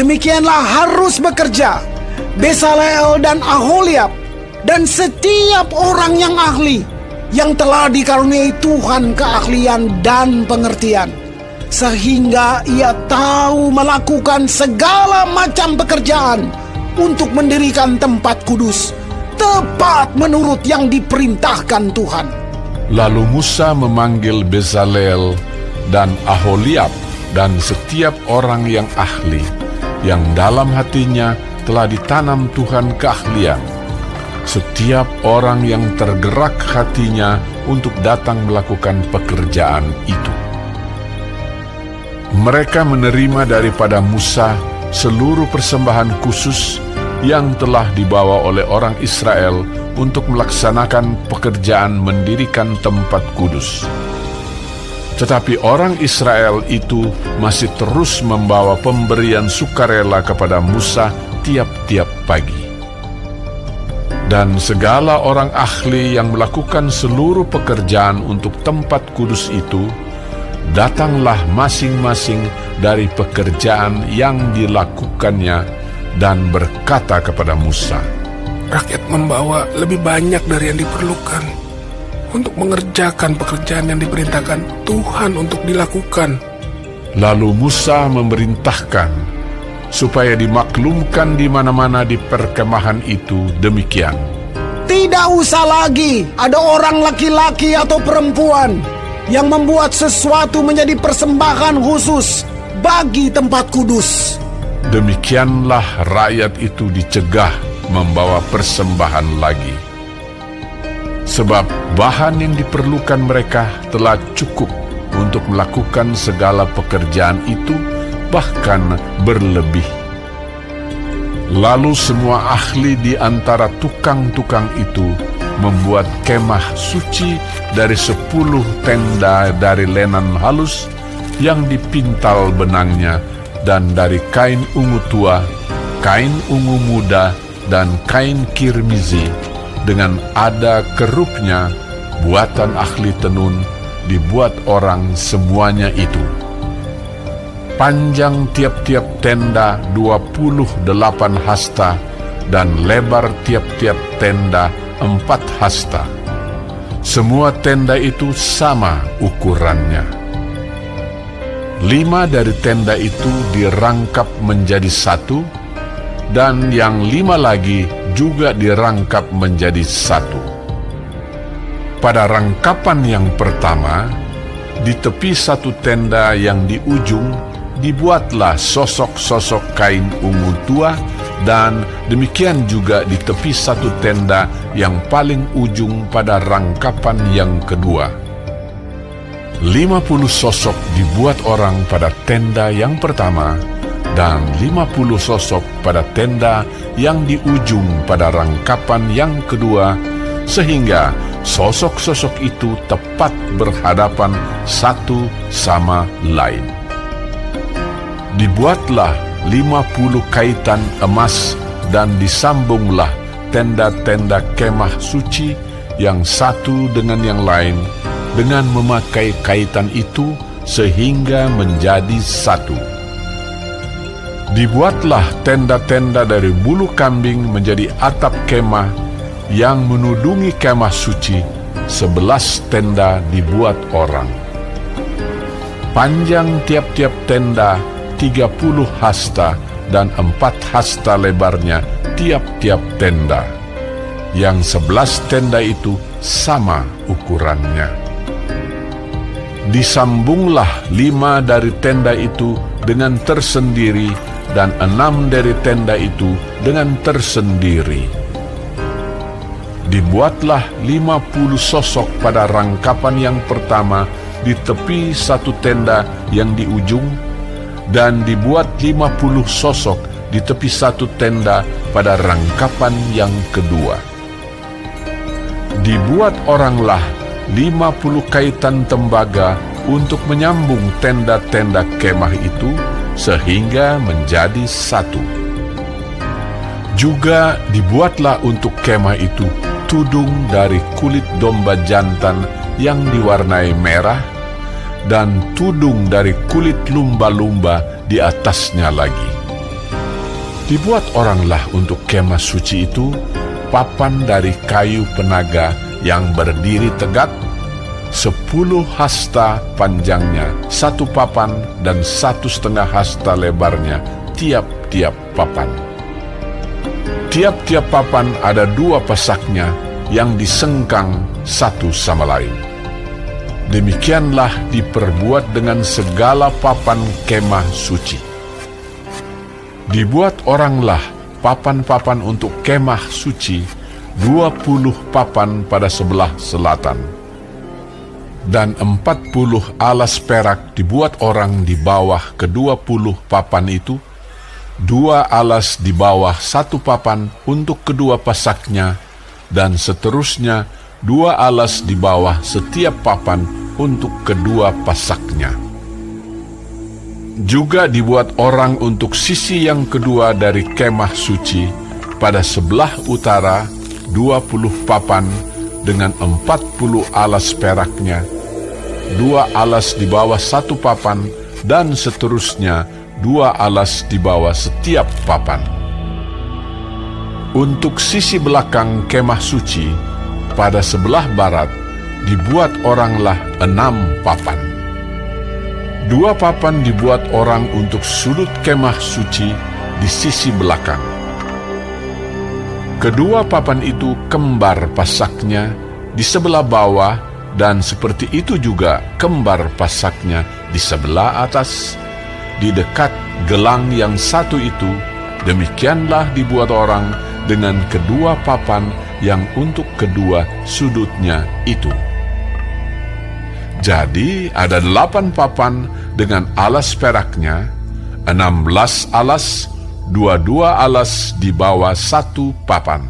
Demikianlah harus bekerja Bezalel dan Aholiab dan setiap orang yang ahli, yang telah dikaruniai Tuhan keahlian dan pengertian, sehingga ia tahu melakukan segala macam pekerjaan untuk mendirikan tempat kudus, tepat menurut yang diperintahkan Tuhan. Lalu Musa memanggil Bezalel dan Aholiab dan setiap orang yang ahli, yang dalam hatinya telah ditanam Tuhan keahlian, setiap orang yang tergerak hatinya untuk datang melakukan pekerjaan itu. Mereka menerima daripada Musa seluruh persembahan khusus yang telah dibawa oleh orang Israel untuk melaksanakan pekerjaan mendirikan tempat kudus. Tetapi orang Israel itu masih terus membawa pemberian sukarela kepada Musa tiap-tiap pagi. Dan segala orang ahli yang melakukan seluruh pekerjaan untuk tempat kudus itu, datanglah masing-masing dari pekerjaan yang dilakukannya dan berkata kepada Musa, "Rakyat membawa lebih banyak dari yang diperlukan untuk mengerjakan pekerjaan yang diperintahkan Tuhan untuk dilakukan." Lalu Musa memerintahkan supaya dimaklumkan di mana-mana di perkemahan itu demikian. Tidak usah lagi ada orang laki-laki atau perempuan yang membuat sesuatu menjadi persembahan khusus bagi tempat kudus. Demikianlah rakyat itu dicegah membawa persembahan lagi. Sebab bahan yang diperlukan mereka telah cukup untuk melakukan segala pekerjaan itu, bahkan berlebih. Lalu semua ahli di antara tukang-tukang itu membuat kemah suci dari 10 tenda dari lenan halus yang dipintal benangnya, dan dari kain ungu tua, kain ungu muda, dan kain kirmizi, dengan ada kerupnya, buatan ahli tenun, dibuat orang semuanya itu. Panjang tiap-tiap tenda 28 hasta, dan lebar tiap-tiap tenda 4 hasta. Semua tenda itu sama ukurannya. 5 dari tenda itu dirangkap menjadi satu, dan yang 5 lagi juga dirangkap menjadi satu. Pada rangkapan yang pertama, di tepi satu tenda yang di ujung, dibuatlah sosok-sosok kain ungu tua, dan demikian juga di tepi satu tenda yang paling ujung pada rangkapan yang kedua. 50 sosok dibuat orang pada tenda yang pertama, dan 50 sosok pada tenda yang di ujung pada rangkapan yang kedua, sehingga sosok-sosok itu tepat berhadapan satu sama lain. Dibuatlah 50 kaitan emas, dan disambunglah tenda-tenda kemah suci yang satu dengan yang lain dengan memakai kaitan itu sehingga menjadi satu. Dibuatlah tenda-tenda dari bulu kambing menjadi atap kemah yang menudungi kemah suci. 11 tenda dibuat orang. Panjang tiap-tiap tenda 30 hasta, dan 4 hasta lebarnya tiap-tiap tenda. Yang 11 tenda itu sama ukurannya. Disambunglah 5 dari tenda itu dengan tersendiri, dan 6 dari tenda itu dengan tersendiri. Dibuatlah 50 sosok pada rangkapan yang pertama di tepi satu tenda yang di ujung, dan dibuat 50 sosok di tepi satu tenda pada rangkapan yang kedua. Dibuat oranglah 50 kaitan tembaga untuk menyambung tenda-tenda kemah itu sehingga menjadi satu. Juga dibuatlah untuk kemah itu tudung dari kulit domba jantan yang diwarnai merah, dan tudung dari kulit lumba-lumba di atasnya lagi. Dibuat oranglah untuk kemah suci itu papan dari kayu penaga yang berdiri tegak, 10 hasta panjangnya, 1 papan dan 1,5 hasta lebarnya tiap-tiap papan. Tiap-tiap papan ada 2 pasaknya yang disengkang satu sama lain. Demikianlah diperbuat dengan segala papan kemah suci. Dibuat oranglah papan-papan untuk kemah suci, 20 papan pada sebelah selatan. Dan 40 alas perak dibuat orang di bawah ke-20 papan itu, 2 alas di bawah 1 papan untuk kedua pasaknya, dan seterusnya 2 alas di bawah setiap papan untuk kedua pasaknya. Juga dibuat orang untuk sisi yang kedua dari kemah suci, pada sebelah utara 20 papan dengan 40 alas peraknya, 2 alas di bawah 1 papan, dan seterusnya 2 alas di bawah setiap papan. Untuk sisi belakang kemah suci, pada sebelah barat, dibuat oranglah 6 papan. 2 papan dibuat orang untuk sudut kemah suci di sisi belakang. Kedua papan itu kembar pasaknya di sebelah bawah, dan seperti itu juga kembar pasaknya di sebelah atas, di dekat gelang yang satu itu. Demikianlah dibuat orang dengan kedua papan yang untuk kedua sudutnya itu. Jadi ada 8 papan dengan alas peraknya, 16 alas, 22 alas di bawah 1 papan.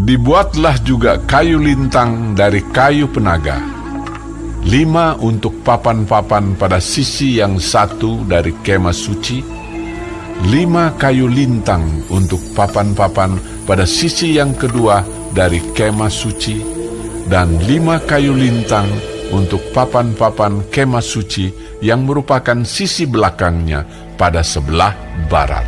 Dibuatlah juga kayu lintang dari kayu penaga, 5 untuk papan-papan pada sisi yang satu dari kemah suci, 5 kayu lintang untuk papan-papan pada sisi yang kedua dari kemah suci, dan 5 kayu lintang untuk papan-papan kemah suci yang merupakan sisi belakangnya pada sebelah barat.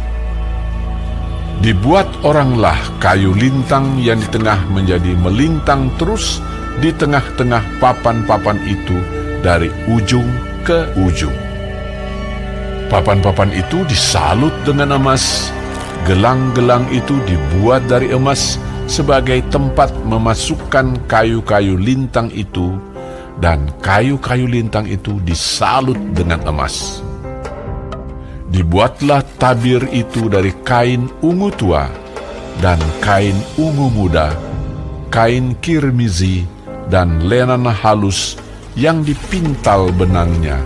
Dibuat oranglah kayu lintang yang di tengah menjadi melintang terus di tengah-tengah papan-papan itu dari ujung ke ujung. Papan-papan itu disalut dengan emas, gelang-gelang itu dibuat dari emas sebagai tempat memasukkan kayu-kayu lintang itu, dan kayu-kayu lintang itu disalut dengan emas. Dibuatlah tabir itu dari kain ungu tua dan kain ungu muda, kain kirmizi dan lenan halus yang dipintal benangnya.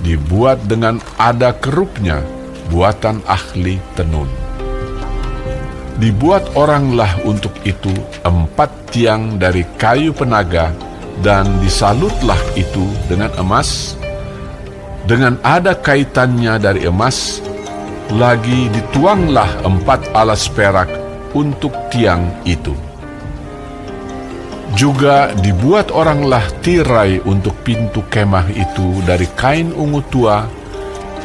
Dibuat dengan ada kerupnya, buatan ahli tenun. Dibuat oranglah untuk itu 4 tiang dari kayu penaga, dan disalutlah itu dengan emas, dengan ada kaitannya dari emas. Lagi dituanglah 4 alas perak untuk tiang itu. Juga dibuat oranglah tirai untuk pintu kemah itu dari kain ungu tua,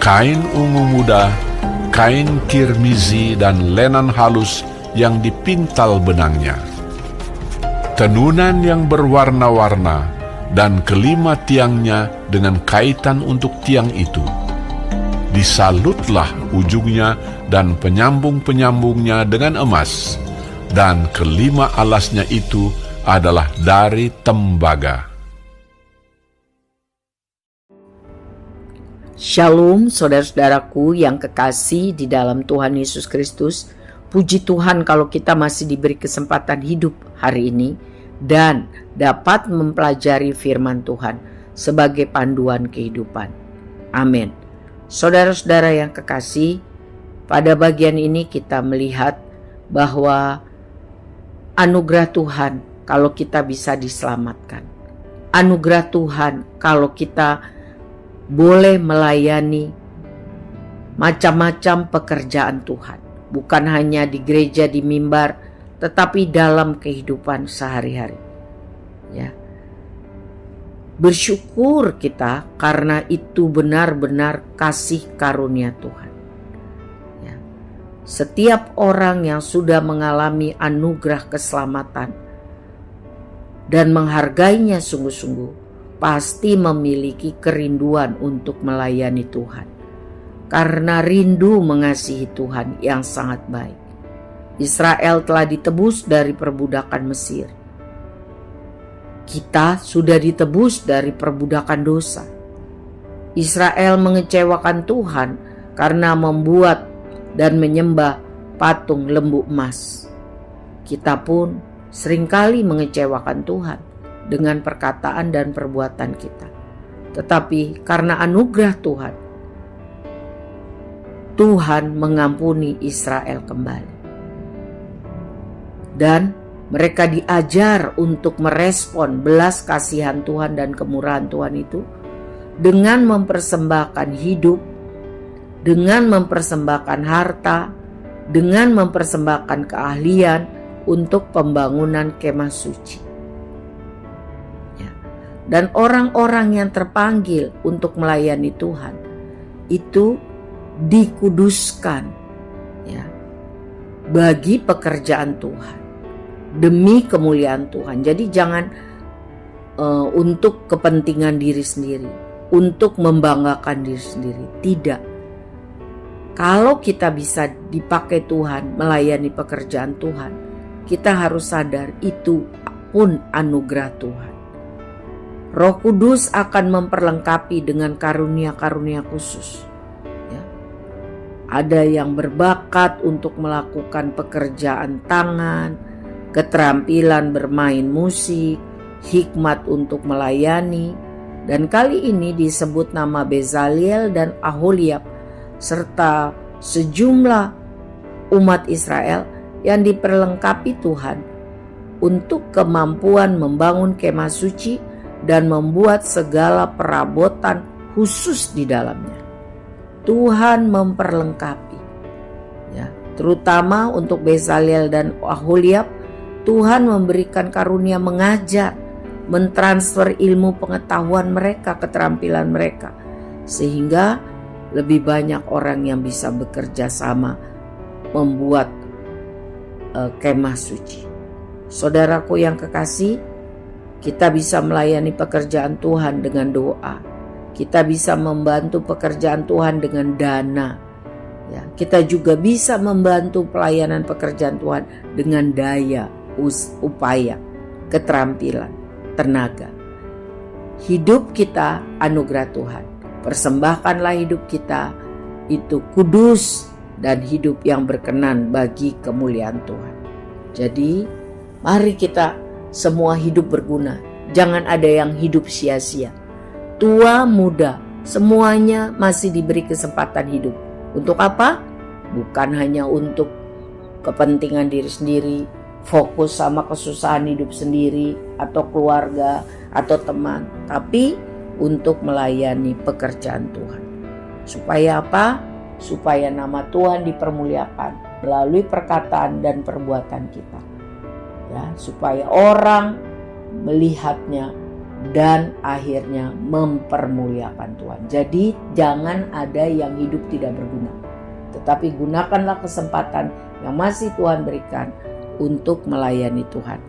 kain ungu muda, kain kirmizi dan lenan halus yang dipintal benangnya. Tenunan yang berwarna-warna, dan kelima tiangnya dengan kaitan untuk tiang itu. Disalutlah ujungnya dan penyambung-penyambungnya dengan emas, dan kelima alasnya itu adalah dari tembaga. Shalom saudara-saudaraku yang kekasih di dalam Tuhan Yesus Kristus. Puji Tuhan kalau kita masih diberi kesempatan hidup hari ini dan dapat mempelajari firman Tuhan sebagai panduan kehidupan. Amin. Saudara-saudara yang kekasih, pada bagian ini kita melihat bahwa anugerah Tuhan kalau kita bisa diselamatkan. Anugerah Tuhan kalau kita boleh melayani macam-macam pekerjaan Tuhan. Bukan hanya di gereja, di mimbar, tetapi dalam kehidupan sehari-hari. Ya. Bersyukur kita karena itu benar-benar kasih karunia Tuhan. Ya. setiap orang yang sudah mengalami anugerah keselamatan dan menghargainya sungguh-sungguh pasti memiliki kerinduan untuk melayani Tuhan, karena rindu mengasihi Tuhan yang sangat baik. Israel telah ditebus dari perbudakan Mesir. Kita sudah ditebus dari perbudakan dosa. Israel mengecewakan Tuhan karena membuat dan menyembah patung lembu emas. Kita pun seringkali mengecewakan Tuhan dengan perkataan dan perbuatan kita. Tetapi karena anugerah Tuhan, Tuhan mengampuni Israel kembali. Dan mereka diajar untuk merespon belas kasihan Tuhan dan kemurahan Tuhan itu dengan mempersembahkan hidup, dengan mempersembahkan harta, dengan mempersembahkan keahlian untuk pembangunan kemah suci. Ya. Dan orang-orang yang terpanggil untuk melayani Tuhan itu dikuduskan, ya, bagi pekerjaan Tuhan, demi kemuliaan Tuhan. Jadi jangan untuk kepentingan diri sendiri, untuk membanggakan diri sendiri. Tidak. Kalau kita bisa dipakai Tuhan melayani pekerjaan Tuhan, kita harus sadar itu pun anugerah Tuhan. Roh Kudus akan memperlengkapi dengan karunia-karunia khusus. Ya. Ada yang berbakat untuk melakukan pekerjaan tangan, keterampilan bermain musik, hikmat untuk melayani, dan kali ini disebut nama Bezalel dan Aholiab, serta sejumlah umat Israel yang diperlengkapi Tuhan untuk kemampuan membangun kemah suci dan membuat segala perabotan khusus di dalamnya. Tuhan memperlengkapi, ya, terutama untuk Bezalel dan Aholiab. Tuhan memberikan karunia mengajar, mentransfer ilmu pengetahuan mereka, keterampilan mereka, sehingga lebih banyak orang yang bisa bekerja sama membuat kemah suci. Saudaraku yang kekasih, kita bisa melayani pekerjaan Tuhan dengan doa. Kita bisa membantu pekerjaan Tuhan dengan dana. Ya, kita juga bisa membantu pelayanan pekerjaan Tuhan dengan daya, upaya, keterampilan, tenaga. Hidup kita anugerah Tuhan. Persembahkanlah hidup kita itu kudus dan hidup yang berkenan bagi kemuliaan Tuhan. Jadi mari kita semua hidup berguna. Jangan ada yang hidup sia-sia. Tua, muda, semuanya masih diberi kesempatan hidup. Untuk apa? Bukan hanya untuk kepentingan diri sendiri, fokus sama kesusahan hidup sendiri atau keluarga atau teman, tapi untuk melayani pekerjaan Tuhan. Supaya apa? Supaya nama Tuhan dipermuliakan melalui perkataan dan perbuatan kita. Ya, supaya orang melihatnya dan akhirnya mempermuliakan Tuhan. Jadi jangan ada yang hidup tidak berguna. Tetapi gunakanlah kesempatan yang masih Tuhan berikan untuk melayani Tuhan.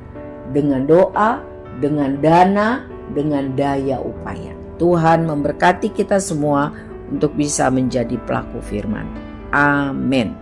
Dengan doa, dengan dana, dengan daya upaya. Tuhan memberkati kita semua untuk bisa menjadi pelaku firman. Amin.